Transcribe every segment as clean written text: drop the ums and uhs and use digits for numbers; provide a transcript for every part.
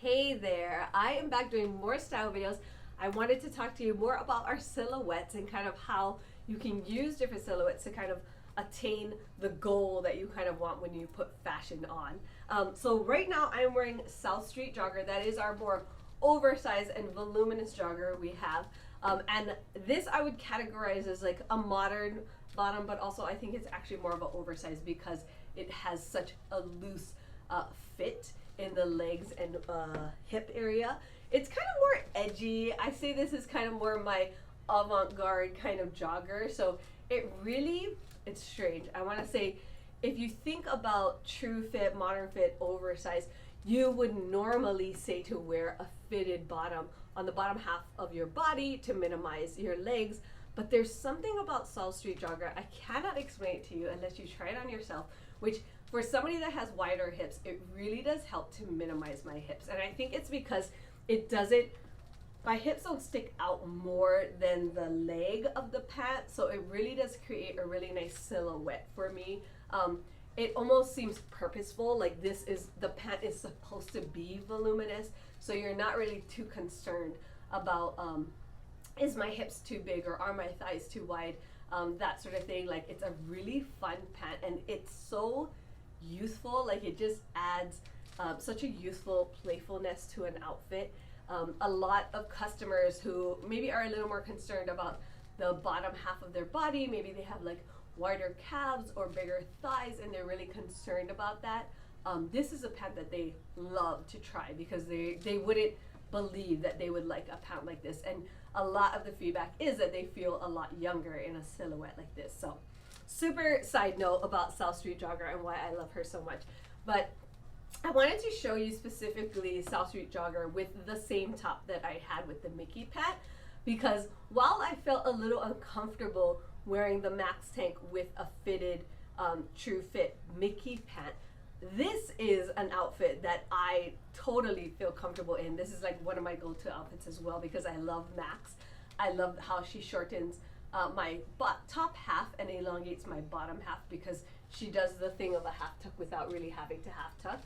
Hey there, I am back doing more style videos. I wanted to talk to you more about our silhouettes and kind of how you can use different silhouettes to kind of attain the goal that you kind of want when you put fashion on. So right now I'm wearing South Street Jogger. That is our more oversized and voluminous jogger we have. And this I would categorize as like a modern bottom, but also I think it's actually more of an oversized because it has such a loose fit in the legs and hip area. It's kind of more edgy. I say this is kind of more my avant-garde kind of jogger. So it's strange. I want to say, if you think about true fit, modern fit, oversized, you would normally say to wear a fitted bottom on the bottom half of your body to minimize your legs. But there's something about South Street Jogger, I cannot explain it to you unless you try it on yourself, which for somebody that has wider hips, it really does help to minimize my hips. And I think it's because my hips don't stick out more than the leg of the pant, so it really does create a really nice silhouette for me. It almost seems purposeful, like the pant is supposed to be voluminous, so you're not really too concerned about is my hips too big or are my thighs too wide, that sort of thing. Like, it's a really fun pant and it's so youthful. Like, it just adds such a youthful playfulness to an outfit. A lot of customers who maybe are a little more concerned about the bottom half of their body, maybe they have like wider calves or bigger thighs and they're really concerned about that, this is a pant that they love to try because they wouldn't believe that they would like a pant like this. And a lot of the feedback is that they feel a lot younger in a silhouette like this. So super side note about South Street Jogger and why I love her so much. But I wanted to show you specifically South Street Jogger with the same top that I had with the Mickey pant, because while I felt a little uncomfortable wearing the Max Tank with a fitted true fit Mickey pant, this is an outfit that I totally feel comfortable in. This is like one of my go-to outfits as well because I love Max. I love how she shortens my top half and elongates my bottom half because she does the thing of a half tuck without really having to half tuck.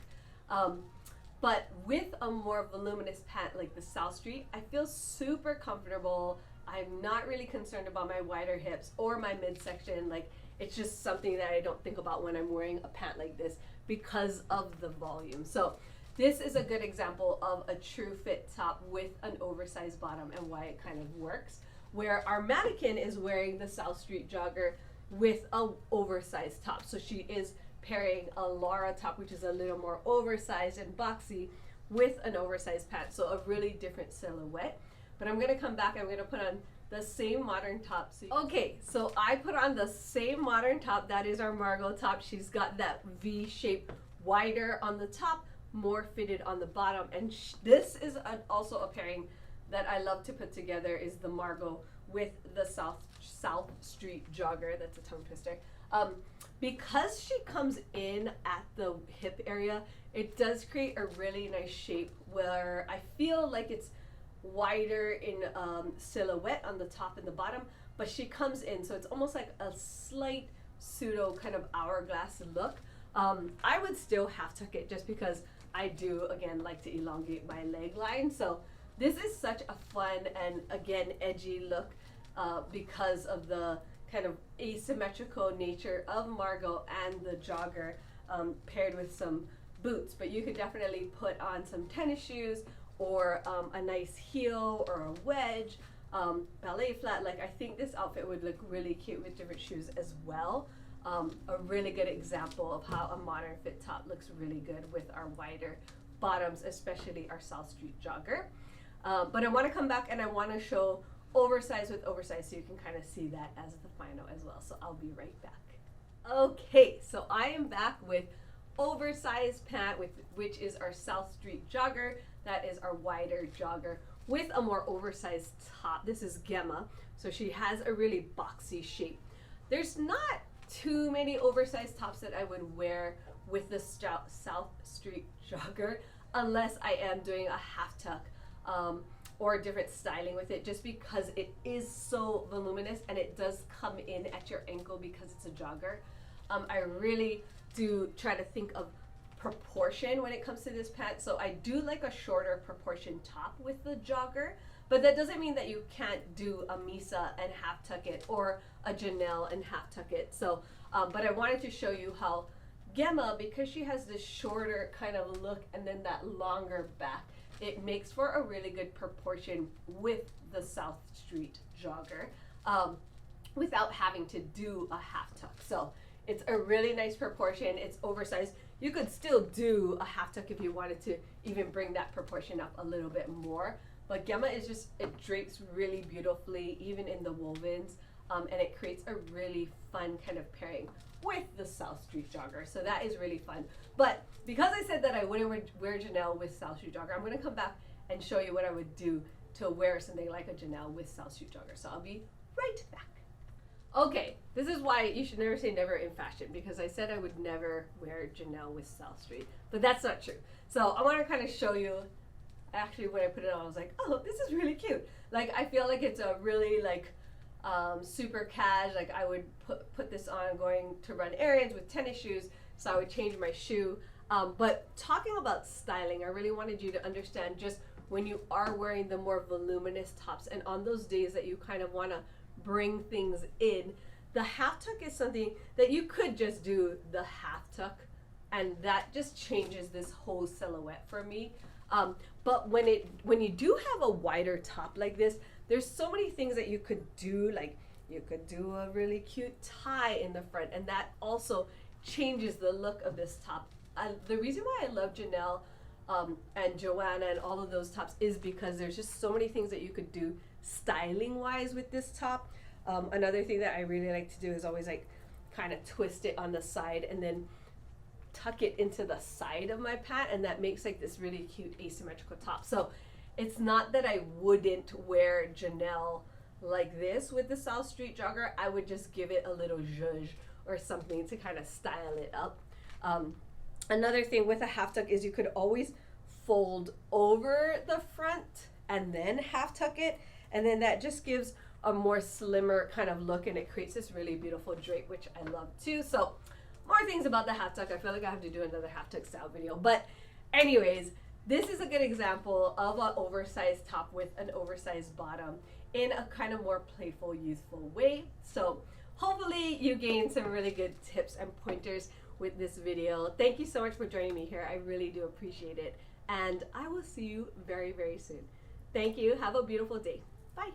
But with a more voluminous pant like the South Street, I feel super comfortable. I'm not really concerned about my wider hips or my midsection. Like, it's just something that I don't think about when I'm wearing a pant like this because of the volume. So this is a good example of a true fit top with an oversized bottom and why it kind of works, where our mannequin is wearing the South Street Jogger with a oversized top. So she is pairing a Laura top, which is a little more oversized and boxy, with an oversized pant. So a really different silhouette. But I'm gonna come back, I'm gonna put on the same modern top. Okay, so I put on the same modern top. That is our Margot top. She's got that V shape, wider on the top, more fitted on the bottom. And this is also a pairing that I love to put together, is the Margot with the South Street Jogger. That's a tongue twister. Because she comes in at the hip area, it does create a really nice shape where I feel like it's wider in silhouette on the top and the bottom, but she comes in, so it's almost like a slight pseudo kind of hourglass look. I would still half tuck it just because I do, again, like to elongate my leg line. So this is such a fun and, again, edgy look because of the kind of asymmetrical nature of Margot and the jogger, paired with some boots. But you could definitely put on some tennis shoes or a nice heel or a wedge, ballet flat. Like, I think this outfit would look really cute with different shoes as well. A really good example of how a modern fit top looks really good with our wider bottoms, especially our South Street Jogger. But I want to come back and I want to show oversized with oversized so you can kind of see that as the final as well. So I'll be right back. Okay, so I am back with oversized pant, which is our South Street Jogger. That is our wider jogger with a more oversized top. This is Gemma, so she has a really boxy shape. There's not too many oversized tops that I would wear with the South Street Jogger unless I am doing a half tuck or a different styling with it, just because it is so voluminous and it does come in at your ankle because it's a jogger. I really do try to think of proportion when it comes to this pant. So I do like a shorter proportion top with the jogger, but that doesn't mean that you can't do a Misa and half tuck it or a Janelle and half tuck it. So, but I wanted to show you how Gemma, because she has this shorter kind of look and then that longer back, it makes for a really good proportion with the South Street jogger without having to do a half tuck. So it's a really nice proportion. It's oversized. You could still do a half tuck if you wanted to even bring that proportion up a little bit more. But Gemma is just, it drapes really beautifully, even in the wovens, and it creates a really fun kind of pairing with the South Street jogger. So that is really fun. But because I said that I wouldn't wear Janelle with South Street jogger, I'm going to come back and show you what I would do to wear something like a Janelle with South Street jogger. So I'll be right back. Okay, this is why you should never say never in fashion, because I said I would never wear Janelle with South Street, but that's not true. So I want to kind of show you, actually when I put it on, I was like, oh, this is really cute. Like, I feel like it's a really like super cash. Like, I would put this on going to run errands with tennis shoes, so I would change my shoe. But talking about styling, I really wanted you to understand just when you are wearing the more voluminous tops and on those days that you kind of want to bring things in, the half tuck is something that you could just do the half tuck and that just changes this whole silhouette for me. But when you do have a wider top like this, there's so many things that you could do. Like, you could do a really cute tie in the front, and that also changes the look of this top. The reason why I love Janelle and Joanna and all of those tops is because there's just so many things that you could do styling wise with this top. Another thing that I really like to do is always like kind of twist it on the side and then tuck it into the side of my pant, and that makes like this really cute asymmetrical top. So it's not that I wouldn't wear Janelle like this with the South Street jogger. I would just give it a little zhuzh or something to kind of style it up. Another thing with a half tuck is you could always fold over the front and then half tuck it, and then that just gives a more slimmer kind of look, and it creates this really beautiful drape, which I love too. So more things about the half tuck. I feel like I have to do another half tuck style video, but anyways, this is a good example of an oversized top with an oversized bottom in a kind of more playful, youthful way. So hopefully you gained some really good tips and pointers with this video. Thank you so much for joining me here. I really do appreciate it, and I will see you very, very soon. Thank you. Have a beautiful day. Bye.